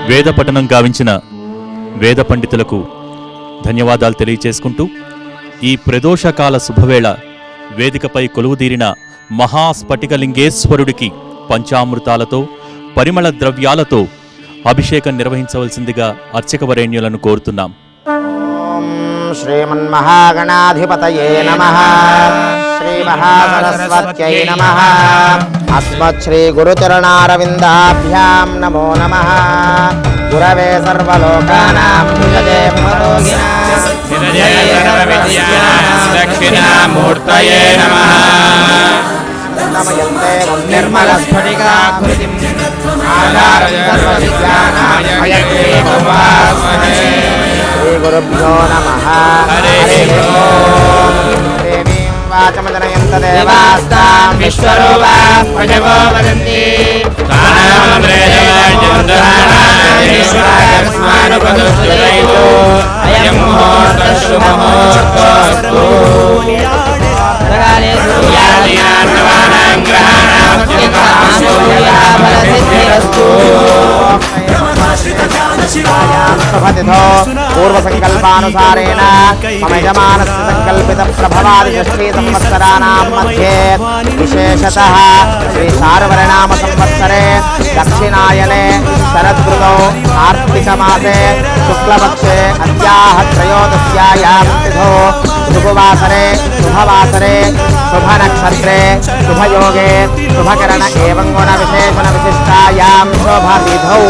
వేద పఠనం గావించిన వేద పండితులకు ధన్యవాదాలు తెలియచేసుకుంటూ ఈ ప్రదోషకాల శుభవేళ వేదికపై కొలువుదీరిన మహాస్ఫటికలింగేశ్వరుడికి పంచామృతాలతో పరిమళ ద్రవ్యాలతో అభిషేకం నిర్వహించవలసిందిగా అర్చకవరేణ్యులను కోరుతున్నాం. శ్రీమన్మహాగణాధిపతయే నమః. శ్రీమహాసరస్వత్యై నమః. అస్మత్శ్రీ గురుచరణారవిందాభ్యాం నమో నమః. గురవే సర్వలోకానాం విజయే దక్షిణామూర్తయే నమః. నమయంతే నిర్మలస్ఫటికాకృతిం ఆధారం సర్వవిద్యానాం హయగ్రీవోపాస్మహే. శ్రీ గురుభ్యో నమః. హరి ఓం. దేవీం వాచమజనయంత దేవాస్తాం విశ్వరూపా ప్రజవో వదంతి అయం ముహూర్తస్సు ముహూర్తోస్తు. పూర్వసంకల్పానుసారేణ మమ యజమానస్య సంకల్పిత ప్రభవాది షష్ఠీ సంవత్సరాణాం మధ్యే విశేషతః శ్రీ శార్వరినామ సంవత్సరే దక్షిణాయనే శరదృతౌ కార్తీకమాసే శుక్లపక్షే అద్యాః త్రయోదశ్యాయాం తిథౌ శుభవాసరే శుభవాసరే శుభనక్షత్రే శుభయోగే శుభకరణ ఏవం గుణ విశేషణ విశిష్టాయాం శుభవిధౌ.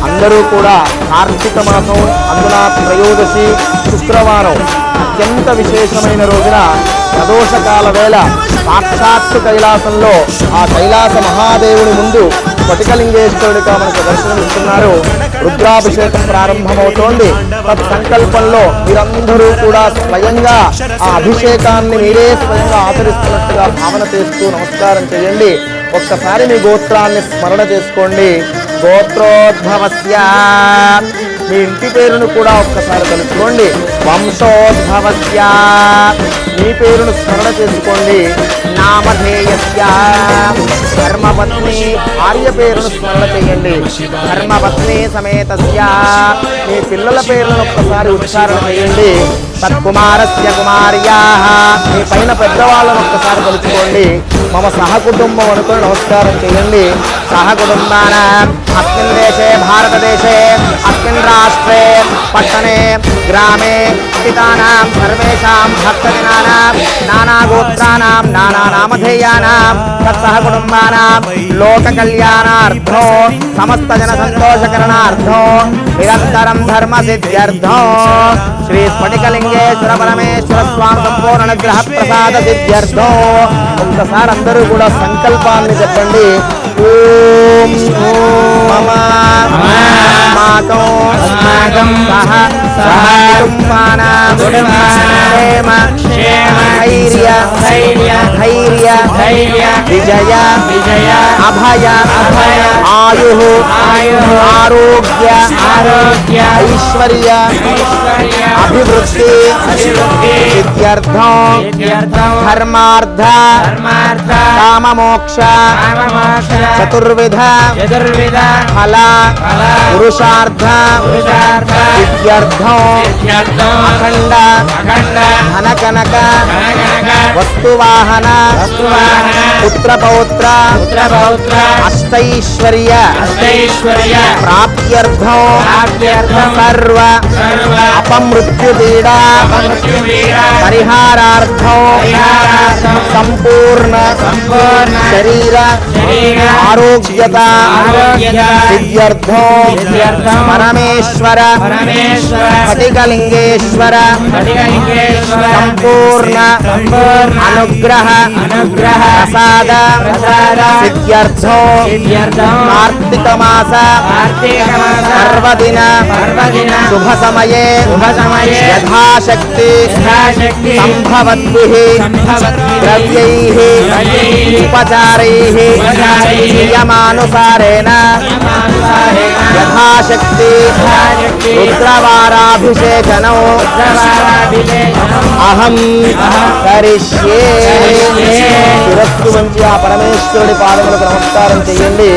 అందరూ కూడా కార్తీక మాసం అందున త్రయోదశి శుక్రవారం అత్యంత విశేషమైన రోజున ప్రదోషకాల వేళ సాక్షాత్తు కైలాసంలో ఆ కైలాస మహాదేవుని ముందు స్ఫటికలింగేశ్వరుడిగా మనకు దర్శనమిస్తున్నారు. రుద్రాభిషేకం ప్రారంభమవుతోంది. తత్సంకల్పంలో మీరందరూ కూడా స్వయంగా ఆ అభిషేకాన్ని మీరే స్వయంగా ఆచరిస్తున్నట్టుగా భావన చేస్తూ నమస్కారం చేయండి. ఒక్కసారి మీ గోత్రాన్ని స్మరణ చేసుకోండి. గోత్రోద్భవస్య మీ ఇంటి పేరును కూడా ఒక్కసారి తెలుసుకోండి. వంశోద్భవస్య మీ పేరును స్మరణ చేసుకోండి. నామధేయస్య ధర్మపత్ని భార్య పేరును స్మరణ చేయండి. ధర్మపత్ని సమేతస్య మీ పిల్లల పేర్లను ఒక్కసారి ఉచ్చారణ చేయండి. తత్కుమారస్య కుమార్యాః మీ పైన పెద్దవాళ్ళను ఒక్కసారి తలుచుకోండి. మమ సహకుటుంబం అనుకుని నమస్కారం చేయండి. సహకుటుంబానాం అస్మిన్ దేశే భారతదేశే అస్మిన్ రాష్ట్రే పట్టణే గ్రామే స్థితానాం సర్వేషాం భక్తజనానాం నానాగోత్రానాం నానానామధేయానాం తత్సహకుటుంబానాం లోకకల్యాణార్థో సమస్త జన సంతోషకరణార్థో నిరంతరం ధర్మ సిద్ధ్యర్థో శ్రీ స్ఫటికలింగేశ్వర పరమేశ్వర స్వామి సంపూర్ణ అనుగ్రహ ప్రసాద సిద్ధ్యర్థో. ఒక్కసారి అందరూ కూడా సంకల్పాన్ని చెప్పండి. ఓం మమ అస్మాకం సహ కుటుంబానాం క్షేమ ధైర్య విజయ అభయ ఆయుః ఆరోగ్య ఐశ్వర్య అభివృద్ధి సిద్ధ్యర్థం ధర్మార్థ కామమోక్ష చతుర్విధ ఫల పురుషార్థ సిద్ధ్యర్థం అఖండ ధనకనక వస్తువాహన పుత్రపౌత్ర అష్టైశ్వర్య ప్రాప్త్యర్థం సర్వ అపమృత్యుపీడా పరిహారార్థం సంపూర్ణ శరీర ఆరోగ్యత సిద్ధ్యర్థం పరమేశ్వర స్ఫటికలింగేశ్వర సంపూర్ణ అనుగ్రహ ప్రసాద సిద్ధ్యర్థం కార్తీక మాస సర్వదిన శుభ సమయే యథాశక్తి సంభవద్భిః ద్రవ్యైః ఉపచారైః నియమానుసారేణ యథాశక్తి రుద్రవారాభిషేకనం అహం కరిష్యే. శిరస్సు వంచి ఆ పరమేశ్వరుడి పాదములకు నమస్కారం చేయండి.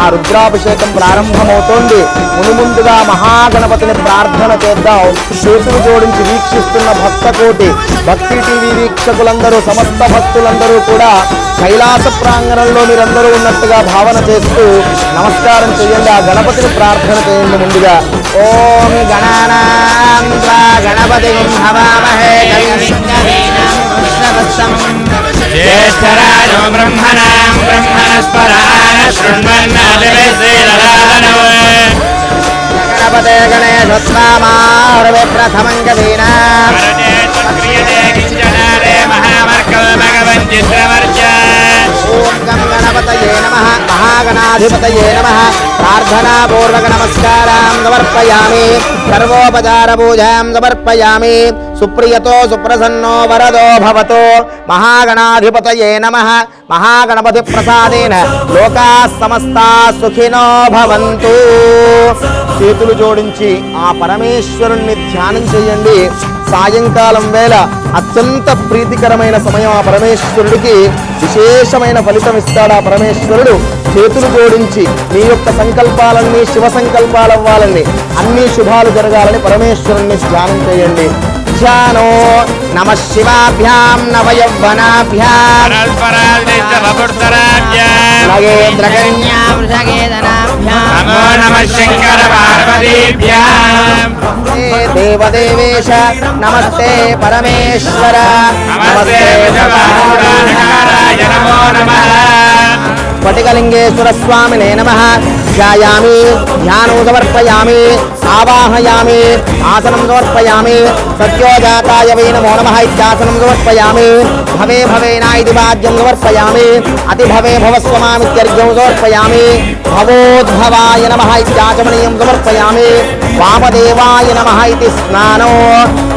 ఆ రుద్రాభిషేకం ప్రారంభమవుతోంది. మునుముందుగా మహాగణపతిని ప్రార్థన చేద్దాం. చేతులు జోడించి వీక్షిస్తున్న భక్త కోటి, భక్తి టీవీ వీక్షకులందరూ, సమస్త భక్తులందరూ కూడా కైలాస ప్రాంగణంలో మీరందరూ ఉన్నట్టుగా భావన చేస్తూ నమస్కారం చేయండి. ఆ గణపతిని ప్రార్థన చేయండి. ముందుగా ఓం గణానాం త్వా గణపతిం హవామహే జ్యేష్ఠరాజో బ్రహ్మణాం బ్రహ్మణస్పరాయ శృణ్వన్నదివేసేదరాధనో గణపతే గణేశోత్సవామాహురవే ప్రథమం గదీనాం క్రియతే కించనాదే మహామర్కల్ భగవన్ చిత్రవర్చ ఓం గం గణపతయే నమః మహాగణాధిపతయే నమః. ప్రార్థనాపూర్వక నమస్కారాం సమర్పయామి. సర్వోపచార పూజాం సమర్పయామి. సుప్రియతో సుప్రసన్నో వరదో భవతో. మహాగణాధిపతయే నమః. మహాగణపతి ప్రసాదేన లోకాః సమస్తాః సుఖినో భవంతు. చేతులు జోడించి ఆ పరమేశ్వరుణ్ణి ధ్యానం చేయండి. సాయంకాలం వేళ అత్యంత ప్రీతికరమైన సమయం. ఆ పరమేశ్వరుడికి విశేషమైన ఫలితం ఇస్తాడు ఆ పరమేశ్వరుడు. చేతులు జోడించి మీ యొక్క సంకల్పాలన్నీ శివ సంకల్పాలవ్వాలని, అన్ని శుభాలు జరగాలని పరమేశ్వరుణ్ణి ధ్యానం చేయండి. ధ్యానో నమ శివాభ్యాం నవయౌవనాభ్యాం నమో నమః శంకర పార్వతీభ్యాం దేవదేవేశ నమస్తే పరమేశ్వర నమస్తే విషవాహురాయ నమో నమః స్ఫటికలింగేశ్వర స్వామినే నమః. ధ్యాయామి, ధ్యానం సమర్పయామి, ఆవాహయామి, ఆసనం సమర్పయామి. సత్యోజాతాయ వై నమో నమః ఇత్యాసనం సమర్పయామి. భవే భవేన ఇది వాద్యం సమర్పయామి. అతి భవే భవస్వమామిత్యర్ఘ్యం సమర్పయామి. భవోద్భవాయ నమః ఇత్యాచమనీయం సమర్పయామి. వామదేవాయ నమః ఇది స్నానో.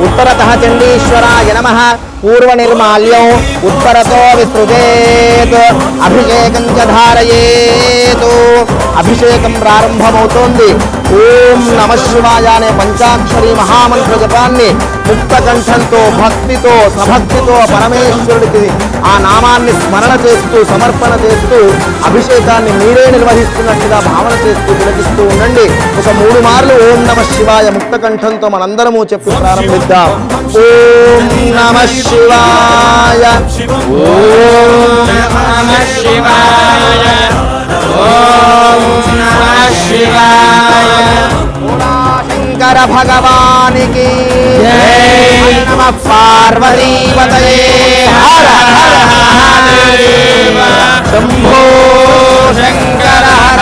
ఉత్తరతః చండీశ్వరాయ నమః. పూర్వనిర్మాల్యం ఉత్తరతో విస్తృతేత్. అభిషేకం చ ధారయేత్. అభిషేకం ప్రారంభమవుతోంది. ఓం నమ శివాయ అనే పంచాక్షరి మహామంత్ర జపాన్ని ముక్త కంఠంతో, భక్తితో, సభక్తితో పరమేశ్వరుడికి ఆ నామాన్ని స్మరణ చేస్తూ, సమర్పణ చేస్తూ అభిషేకాన్ని మీరే నిర్వహిస్తున్నట్టుగా భావన చేస్తూ విలపిస్తూ ఉండండి. ఒక 3 మార్లు ఓం నమ శివాయ ముక్త కంఠంతో మనందరము చెప్పి ప్రారంభిద్దాం. ఓం నమ శివాయ, ఓం నమః శివాయ, ఓం నమః శివాయ. శంకర భగవానికి జై. నమ పార్వతీపతయే హర హర మహాదేవ శంభో శంకర హర.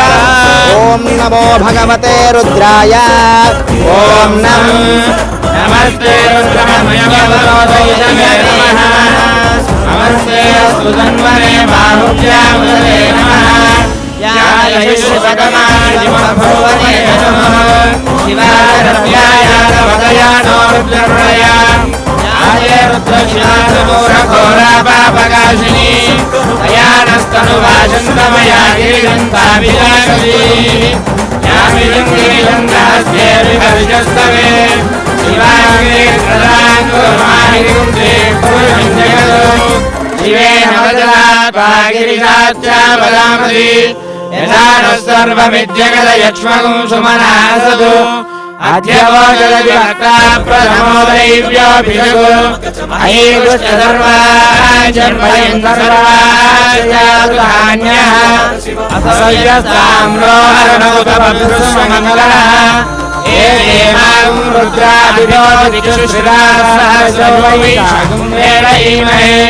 ఓం నమో భగవతే రుద్రాయ. ఓం నమస్తే రుద్రమయమవరోదయమే నమః. నమస్తే సుధన్వనే బాహువ్యామదే నమః. యాయ శివగమాజిమభువనే నమః. శివారవ్యాయ నవదయానో రుద్రప్రయ. యాయ రుద్రశివానమూరఘోరాపాపకాశిని. దయానస్తనువాచందమయా గిరిజంతాభిలాషి. యామిజంగిరిజందాస్యే విభవిజస్తవే. శివాంగే ప్రదాంగుర్మాహిగుందే పూర్ణంజగదో. శివే నవజలాత్వాగిరిజాచ్చావదామది. యథానః సర్వమిద్యగదయక్ష్మగుం సుమనాసదు. అద్యవో జగది భక్తా ప్రథమో దైవ్యోభిషగు. అయీ కృష్ణసర్వాజన్మయం సర్వాచారుధాన్యః. అసౌయస్తామ్రోహరణముతమభృష్మమంగళః. ఏ దేవాం రుద్రాభిరోధిచుశ్రితాసహస్రవైశాఖం వేళయీమహే.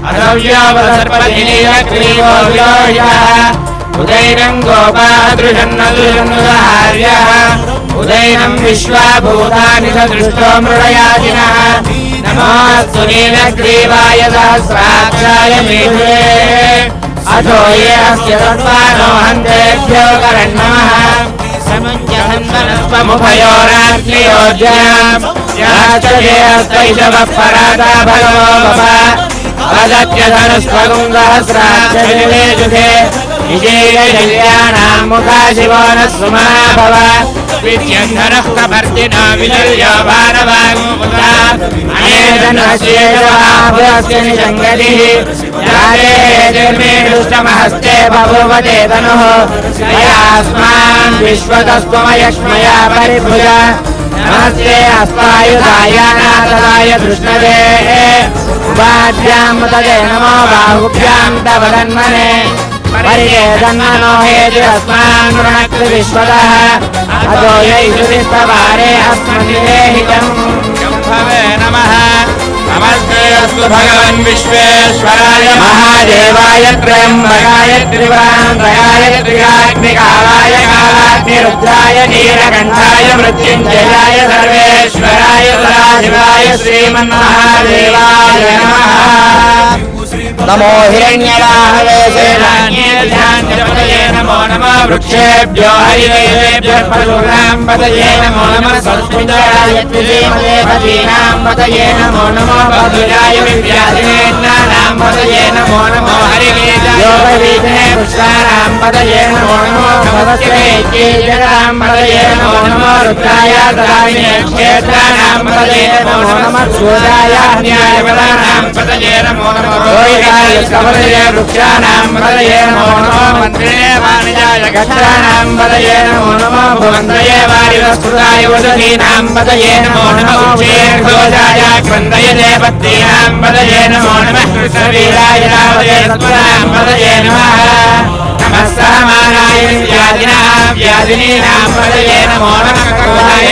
అసవ్యోపసర్పతినీయగ్రీవో విలోహ్యः. ఉదైనం గోపాదృశన్నదుషన్నుదహార్యः. ఉదైనం విశ్వాభూతాని సదృష్టో మృడయాజినः. నమోऽस्तु నీలగ్రీవాయ సహస్రాక్షాయ మేధురే. అథో ఏ అస్య తత్వానో హంతేభ్యో కరణ్మః. సముభయోరాగ్నియోజ్యాం యాచయేస్తైషవః పరాతా భగవో భవ. వదత్యధనుస్వగుం సహస్రాక్షరివేజుషే. విజేయజల్యానాం ముఖా శివో నः సుమనా భవ. विद्यन्धरः कभर्तिनो विदुर्यो भारवाङ्मुदा अनेदनस्येजवाभुरस्य निषङ्गतिः यारे दुष्टमहस्ते बभूवते तनुः स्वयास्मान् विश्वतस्त्वमयक्ष्मया परिभुजा नमस्ते अस्मायुधाय नाथाय कृष्णवे उपाभ्यां तदे नमो बाहुभ्यां तव तन्मने परिवेदन्मनो हेतिरस्मान् वृणक्ति विश्वतः अतो यैषुतिस्तवारे अस्मन्निदेहितम् भवे नमः नमस्ते अस्तु भगवन् विश्वेश्वराय महादेवाय त्र्यम्बकाय त्रिपुरान्तकाय त्रिकाग्निकालाय कालाग्निरुद्राय नीलकण्ठाय मृत्युञ्जयाय सर्वेश्वराय सदाशिवाय श्रीमन्महादेवाय नमः नमो हिरण्यराहवे सेनान्येभ्याञ्जपतये नमो नमः वृक्षेभ्यो हरिदेवेभ्यः पशूनां पतये नमो नमः संस्कृताय त्रिदेवदेवतीनां पतये नमो नमः बहुराय विद्याधीनानां पतये नमो नमो हरिवेदायोगवीधे पुष्पाणां पतये नमो नमो भवस्वेत्ये जगतां पतये नमो नमो रुद्राय तदामिने क्षेत्राणां पतये नमो नमः सूर्याय न्यायपदानां पतये नमो नमः रोहिताय कमलये वृक्षाणां पतये नमो नमः मन्त्रिणे वाणिजाय गच्छाणां पतये नमो नमः भवन्तये वारिवस्कृताय वदनीनां पतये नमो नमः उक्षेर्घोषाय क्रन्दय देवतीनां पतये नमो नमः कृष्णवीराय रावते सत्त्वनां पतये नमः नमः सहमानाय व्याधिनीनां पतये नमो नमः कौलाय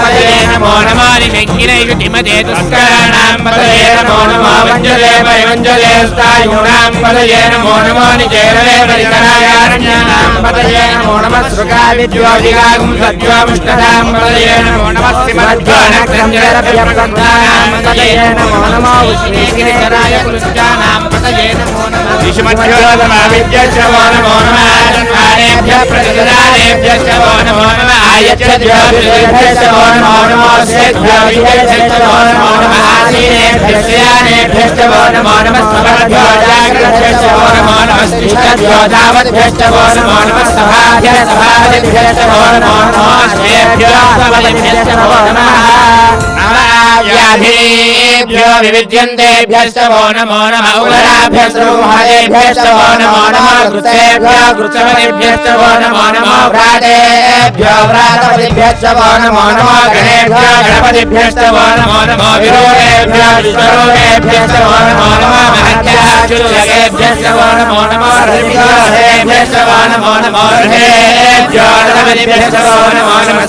पतये नमो नमः निषङ्गिनैषुतिमते दुष्कराणां पतये नमो नमः वञ्जले परिवञ्जले स्थायूणां पतये नमो नमः निचेरले परिकरायारण्यानां पतये नमो नमः सृगाविद्योदिगागुं सद्योमुष्टदां पतये नमो नमः सिमद्योनक्रञ्जरभ्यप्रन्थानां पतये नमो नमः उष्णीगिरिकराय कुलुष्टानां पतये नमो नमः विषमध्योदमाविद्यश्च वो नमो नमः आनेभ्यः प्रतिदानेभ्यश्च वो नमो नमः आयच्छद्योभिर्भ्यश्च वो नमो नमः सेभ्योभिर्भ्यश्च वो नमो नमः आसीनेभ्यश्च यानेभ्यश्च वो नमो नमः समभ्यो जाग्रभ्यश्च वो नमो नमः स्तिष्ठभ्यो धावद्भ्यश्च वो नमो नमः सभाभ्यश्च वो नमो नमः श्रेभ्यो स्वबलिभ्यश्च वो नमः व्याधिभ्यो विविध्यन्तेभ्यश्च वो नमो नमः उदराभ्यश्च महादेभ्यश्च वो नमो नमः कृतेभ्यो कृतवतिभ्यश्च वो नमो नमः व्रातेभ्यो व्रातपतिभ्यश्च वो नमो नमः गणेभ्यो गणपतिभ्यश्च वो नमो नमः विरोधेभ्यो विश्वरूपेभ्यश्च वो नमो नमः महत्याचुर्यगेभ्यश्च वो नमो नमः ऋषिभ्यश्च वो नमो नमः ऋषेभ्यो रथपतिभ्यश्च वो नमो नमः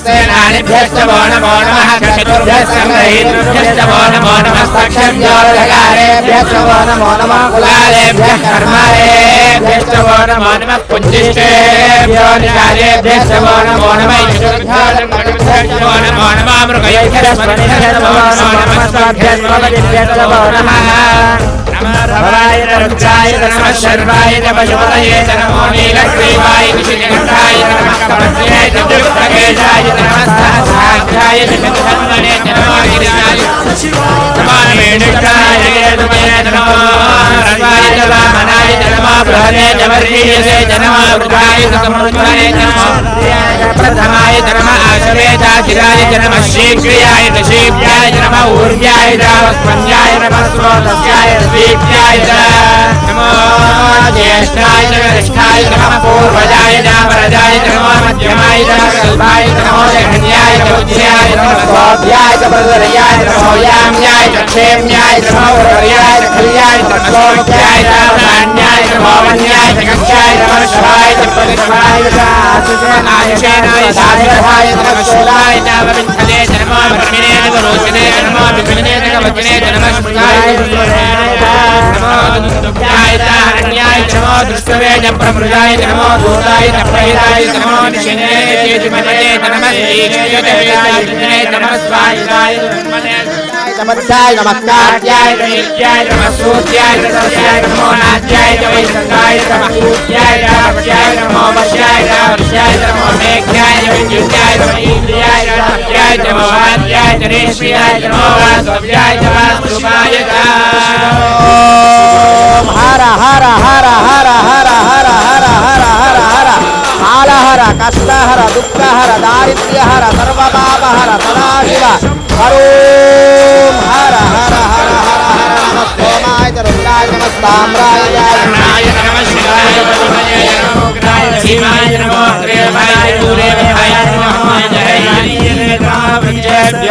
सेनानिभ्यश्च वो नमो नमः चतुर्भ्यश्च संग्रहीतृभ्यश्च वो नमो नमः साक्षाद्योरगारेभ्यश्च वो नमो नमः कुलालेभ्यः कर्मालेभ्यश्च वो नमो नमः पुञ्जिष्टेभ्यो निशालेभ्यश्च वो नमो नमः ईश्वरभ्यश्च वो नमो नमः मृगयभ्यश्च वो नमः स्वाभ्यश्च वो नमः भवाय रुद्राय नमः शर्वाय पशुपतये नमो नीलग्रीवाय विषयकण्ठाय नमः कमलाय दुर्गेशाय नमः सहस्राक्षाय निषङ्गधन्वने नमो गिरिजाय नमो वेणुकाय नमो रवाय वामनाय नमो बृहदे जवर्षीयसे नमो रुद्राय समृद्धाय नमो प्रथमाय नमः आशवेदाचिराय नमः शीघ्रियाय शीघ्राय नमः ऊर्व्याय रावस्पन्याय नमः स्रोतस्याय दीप्याय नमो ज्येष्ठाय कनिष्ठाय नमः पूर्वजाय वरदाय नमो मध्यमाय कल्पाय नमो जघन्याय उज्ज्याय नमः स्वाभ्याय प्रदर्याय नमो याम्याय क्षेम्याय नमो वर्याय खल्याय तत्सोभ्याय नान्याय नमो वन्याय कक्षाय नमः शिवाय परिश्वाय आयुषेनाय साधनाय नमः शूलाय नवविंथले नमो ब्रह्मणे नमोचने नमो विष्णुने नमोचने नमः शिवाय नमो दुष्टाय तारण्याय नमो दुष्टवे प्रमृदाय नमो दूताय प्रहिताय नमो निशने तेजमते नमः ईश्वराय नमः स्वाहाय नमस्कार नमस्कार्याय नित्याय नमः सूर्याय सत्याय नमो नाट्याय वैशंगाय नमः सूर्याय नमस्याय नमो वश्याय वर्ष्याय नमो मेघ्याय विद्युत्याय नमः इंद्रियाय सत्याय नमो वाद्याय रेश्म्याय नमो वासव्याय नमः सुभाय हर हर हर हर हर हर हर हर हर हर కష్టహర దుఃఖహర దారిద్ర్యహర సర్వపాపహర సదాశివ హరోం హర హర హర హర హర నమ సోమాయ చ రుద్రాయ నమ తామ్రాయ కరుణాయ నమః శివాయ పరమాయ నమో గ్రాయ శివాయ నమో త్రేవాయ దూరేవాయ నమో జయ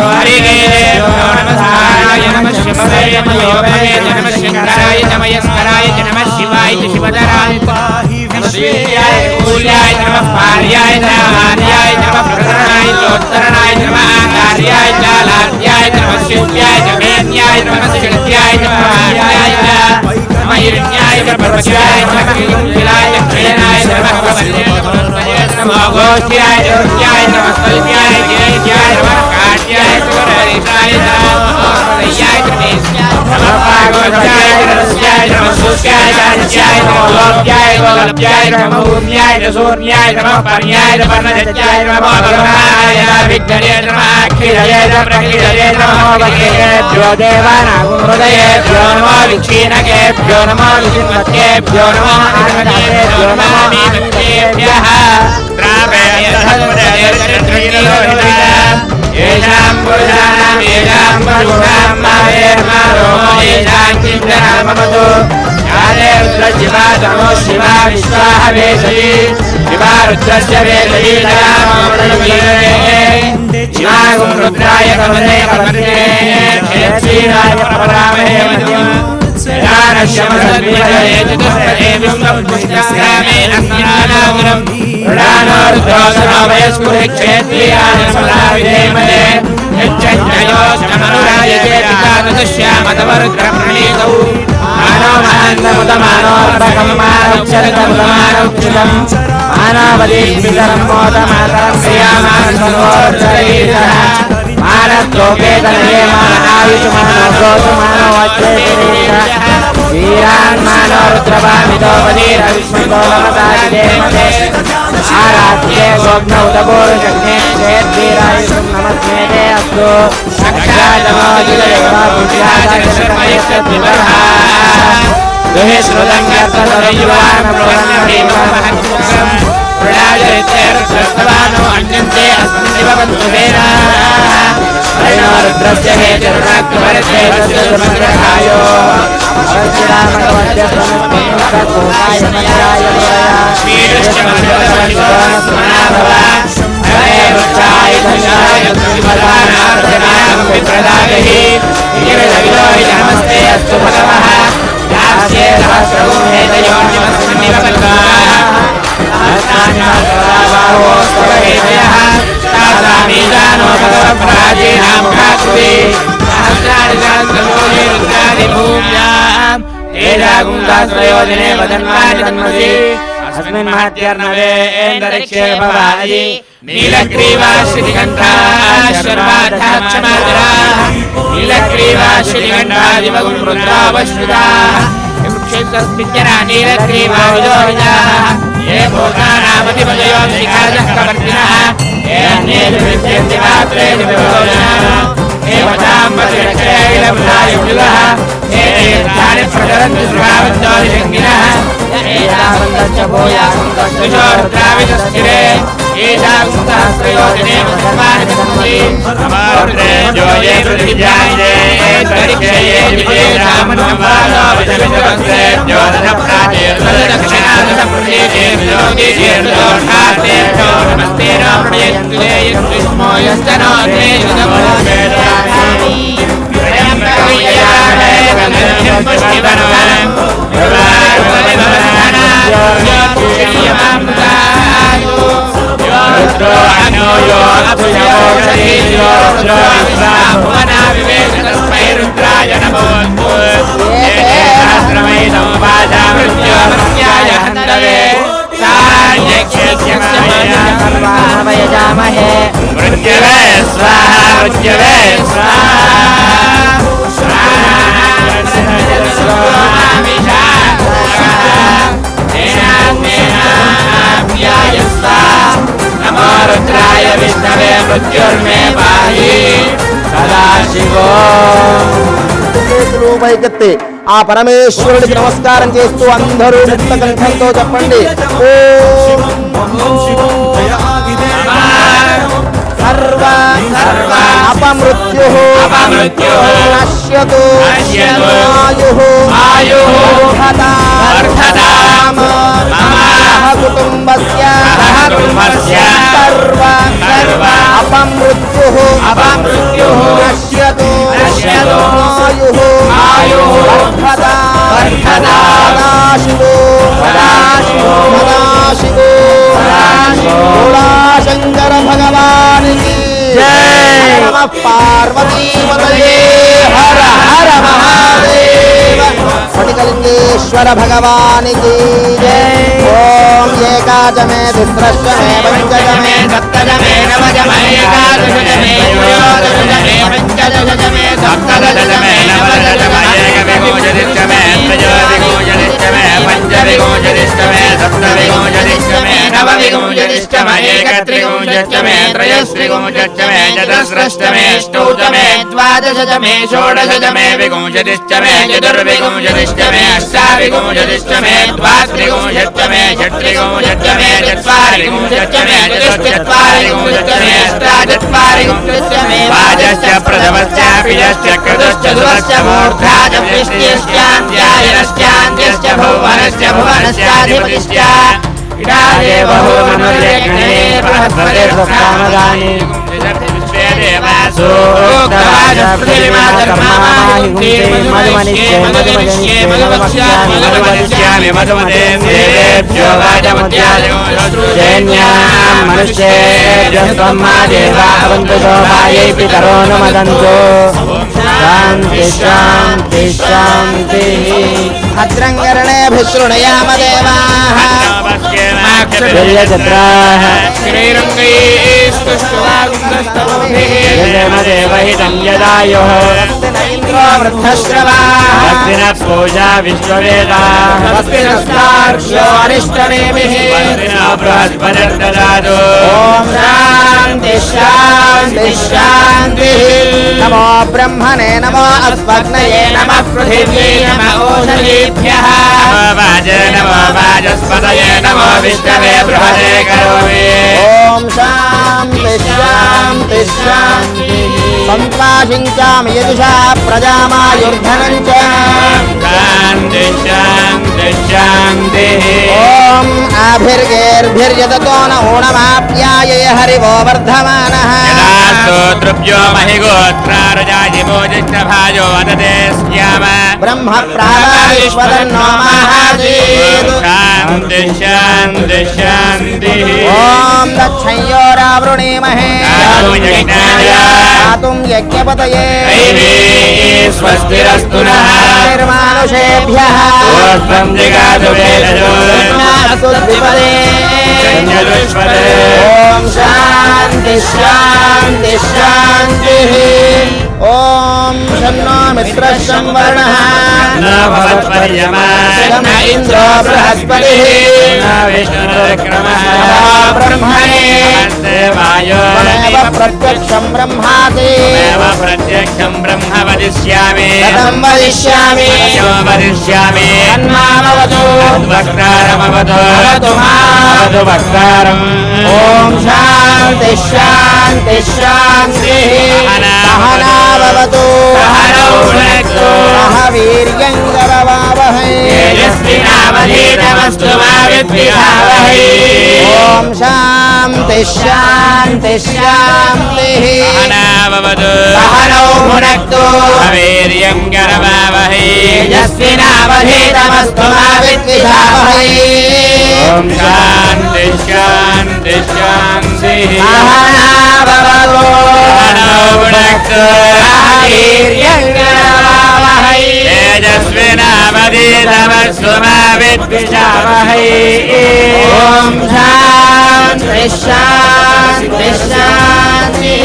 హరిదేవో నమః నమః శివాయ నమః యోగాయ నమః శంకరాయ నమః యస్కరాయ నమః శివాయ శివధరాయ శ్రీయాయ కూల్యాయ నమః పార్యాయ నమః ఆర్యాయ నమః ప్రకరణాయ ఉత్తరణాయ నమః కార్యాయ లాధ్యాయ నమః శివ్యాయ మేన్యాయ నమః శక్త్యాయ నమః ఆర్యాయ నమః హిరణ్యాయ పరమశివాయ నమః కిలాయ క్షేనాయ నమః నమః గోష్ఠ్యాయ రుద్యాయ నమః స్థల్యాయ గిరిజాయ నమః కాట్యాయ సురేశాయ నమః దయ్యాయ నమః పాగోధ్యాయ రస్యాయ నమః శుష్యాయ దాస్యాయ నమః లోప్యాయ గోలప్యాయ నమః భూమ్యాయ సూర్యాయ నమః పర్యాయ పర్ణజత్యాయ నమః భగవాయ విఘ్నయ నమః అఖిలయ ప్రకిలయ నమః వక్రేభ్యో దేవానాం హృదయేభ్యో నమః విక్షీణకేభ్యో నమః విష్ణుమత్యేభ్యో నమః ఆనదేభ్యో నమః మీనకేభ్యః ఏషాం పురుషాణాం ఏషాం పశూనాం మావేర్మారో ఏషాం చింతనామమతు యాదే రుద్రశివా తమో శివా విశ్వాహ వేషయీ శివా రుద్రస్య వేషయీ శివాగుం రుద్రాయ కమలే కమలే క్షేత్రీరాయ పరమరామహే మధ్యం శ్రీరానశ్యమసద్విజయే చతుష్టయే విశ్వం పుష్కస్యామే అస్మినానాగురం ృడానోర్ధోసనోభయస్కురి క్షేత్రీయాయ సదావిధేమలే యచ్చయోష్టమనురాయతే పితాదశ్యామతవరుద్రప్రణీతౌ మానో మహాన్నముదమానోర్భకం మానోక్షరతముదమానోక్షితం మానవదీపితరం మోదమాతరం క్రియామానోర్చరీతః మానస్లోకేతనయే మానాయుషమానో గోతుమానో వచ్చేతరీతః శ్రీరాన్మానో రుద్రవామితోపదీరవిష్మతోలమతాదిదేమతే ఆరాధ్యే గోగ్నౌతపూర్షగ్నే క్షేత్రీరాయుషం నమస్మేతే అస్తు అక్షాదమోజిదేవా పుష్యాచర్షమయస్యద్వివరః దుహే శ్రుతంగర్తదయువానప్రవన్నభీమమహత్సుఖం ప్రళాజరిత్యేర్దస్తవానో అన్యంతే అస్మిన్నివ బంధువేనా హరిణో రుద్రస్య హేతిరుణాక్రమరతే తస్య సుమగ్రహాయో అవశ్యరామగవద్య ప్రణస్మృతకోకాయ మంత్రాయ శ్రీకృష్ణ మంత్రస్మరణాభవ హరే వృక్షాయ ధన్యాయ శ్రీమదానార్చనాయం విప్రదాగహి గిరిజగిలోహి నమస్తే అస్తు భగవః యాస్యే సహస్రగో హేతయోనిమస్మిన్నివ బంధువేన ఆత్మాన్యాసరావాహోస్తవహేతయః తాసామీజానో భగవత్ప్రాచీనాం భాతువి సహస్రాణి సహస్రలోని రుద్రాది భూమ్యాం తేజాగుంగాశ్రయోజనే వదన్వాని తన్మసి అస్మిన్ మహత్యర్ణవేందరిక్షే భవాయి నీలగ్రీవాశ్రికంఠాశ్వర్వాధాక్షమాధురా నీలగ్రీవాశ్రికంఠాదివగుం రుద్రావశ్రుతా ఏ భూతానామతిపదయో శ్రీకాళహస్తినః ఏ అన్యేషు విద్యంతి పాత్రేషు విభోజనః ఏ వదాంబతిరక్షేగిలముదాయుజుగః ఏ తీర్థాని ప్రచరంతి శృగావంతోనిషంగినః ఏ దావంతశ్చ భూయాసంతశ్చుషోరుద్రావితస్థిరే ఏషాగుం సహస్రయోజనే వసన్మాని తన్మసి నమోరుద్రే జోయే పృథివ్యాయే తరిక్షయే విజయరామన్వాలో విజవిజవస్రే జ్యోతన ప్రాచేర్దక్షిణాదశప్రదేశేభ్యో దీర్ఘోర్ఘాతేభ్యో నమస్తే రామణయంతులే యుష్మో యస్తనో తేజునమో వేదానాని ప్రయంకరయ్యాహే గంధర్వం పుష్టివనం యువారువరివరణ యోతుష్యమామృతాయు రుద్రో అన్యో యో అభుజోషధీ యో రుద్రో విశ్వాభువనా వివేకతస్మై రుద్రాయ నమోऽస్తు సహస్రమైదం వాచామృత్యోమస్యాయ హంతవే సర్వాణవయజామహే మృత్యవే స్వాహా మృత్యవే నమో రుద్రాయ విష్ణవే మృత్యుర్మే పాహి సదాశివో. చేతులు పైకెత్తి ఆ పరమేశ్వరుడికి నమస్కారం చేస్తూ అందరూ ముక్త కంఠంతో చెప్పండి ఓం मृत्युः नश्यतु नश्यतु आयुः आयुः वर्धताम् मम कुटुम्बस्य सर्व अपमृत्युः नश्यतु आयुः वर्धताम् सदाशिवो शंकर भगवान की जय। नमः पार्वती पतये हर हर महादेव। स्फटिकलिंगेश्वर भगवान की जय। ओम एकाच में तिस्रश्च में पंचज में सप्तज में नवज में एकादश में त्रयोदश में पंचदश में सप्तदश में नवदश में एकविंशतिश्च में त्रयोविंशतिश्च में पंचविंशतिश्च में सप्तविंशतिश्च में नवविंशतिश्च में एकत्रिंशतिश्च में त्रयस्त्रिंशतिश्च में चतुस्रश्च में अष्टौच में द्वादशच में षोडशच में विंशतिश्च में चतुर्विंशतिश्च में अष्टाविंशतिश्च में द्वात्रिंशतिश्च में षट्त्रिंशतिश्च में चत्वारिंशतिश्च में चतुश्चत्वारिंशतिश्च में अष्टाचत्वारिंशतिश्च में वाजश्च प्रथमश्चापियश्च क्रतुश्च ध्रुवश्च मूर्धाच वृष्टिश्चान्त्यायनश्चान्त्यश्च भुवनश्च भुवनश्चाधिपतिश्च इडाये बहु मनुर्यज्ञे बृहस्पतिर्कामदानि भद्रंगरणे भिश्रुणयाम देवाः पूजा विश्ववेदाः ओम शांति शांति शांति। नमो ब्रह्मणे नमो अस्मग्नये नमः पृथिव्यै नमः ओषधीभ्यः नमो वाजस्पतये नमो विष्णवे बृहदे करोमि। ओम शांति शांति शांति। संपाशिंचामि यजुषा प्रजामायुर्धनं च शान्ति शान्ति शान्तिः। ओम आभिर्गेर्भिर्यदतो न ऊणमाप्याये हरिवो वर्धमानः। स्तोत्रभ्यो महिगोत्रारजाजिमो ज्येष्ठभाजो वदते स्याम ब्रह्म प्राणाश्वरन्नो महादेव। शान्ति शान्ति शान्तिः। ओम दक्षयोरावृणीमहे दातुं यज्ञपतये स्वस्तिरस्तु नः निर्मानुषेभ्यः पुष्पं जिगातु वेदजो ओम शांति शांति शांति। ओम शन्नो मित्रः संवर्णः न भवत्पर्यमा शन्न इंद्रो बृहस्पतिः न विष्णुर्क्रमः ब्रह्मणे देवायो त्वमेव प्रत्यक्षं ब्रह्मासि एव प्रत्यक्षं ब्रह्म वदिष्यामि कथं वदिष्यामि यो वदिष्यामि तन्मामवतु वक्तारमवतु भवतु मां वक्तारम् ओम शांति शांति शांति। सहनावतु सहनौ भुनक्तु सह वीर्यं करवावहै तेजस्विनावधीतमस्तु मा विद्विषावहै। ओम शांति शांति शांति। सहनाववतु सहनौ भुनक्तु वीर्यं करवावहै तेजस्विनावधीतमस्तु मा विद्विषावहै। ओम शान्ति शान्ति शान्तिः। सहनाववतु सहनौ भुनक्तु वीर्यं करवावहै तेजस्विनावधीतमस्तु मा विद्विषावहै। ओम शांति शांति शांति।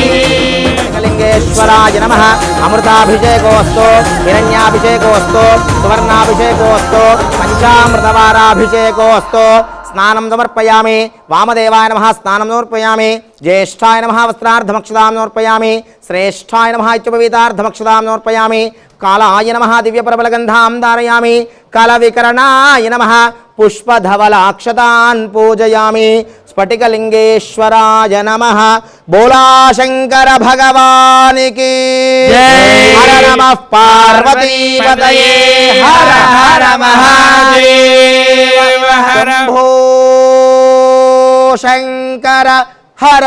लिंगेश्वराय नमः। अमृताभिषेकोऽस्तु हिरण्याभिषेकोऽस्तु सुवर्णाभिषेकोऽस्तु पंचामृतवाराभिषेकोऽस्तु। स्नानं समर्पयामि। वामदेवाय नमः स्नानं समर्पयामि। ज्येष्ठाय नमः वस्त्रार्धमक्षतां समर्पयामि। श्रेष्ठाय नमः इत्यपवितार्धमक्षतां समर्पयामि। కాలాయ నమః దివ్యపరబలగంధాం ధారయామి కలవికరణాయ నమః పుష్పధవలాక్షతాన్ పూజయామి స్ఫటికలింగేశ్వరాయ నమః బోలా శంకర భగవానికి హర నమః పార్వతీపతయే హర హర మహాదేవ శంభో శంకర హర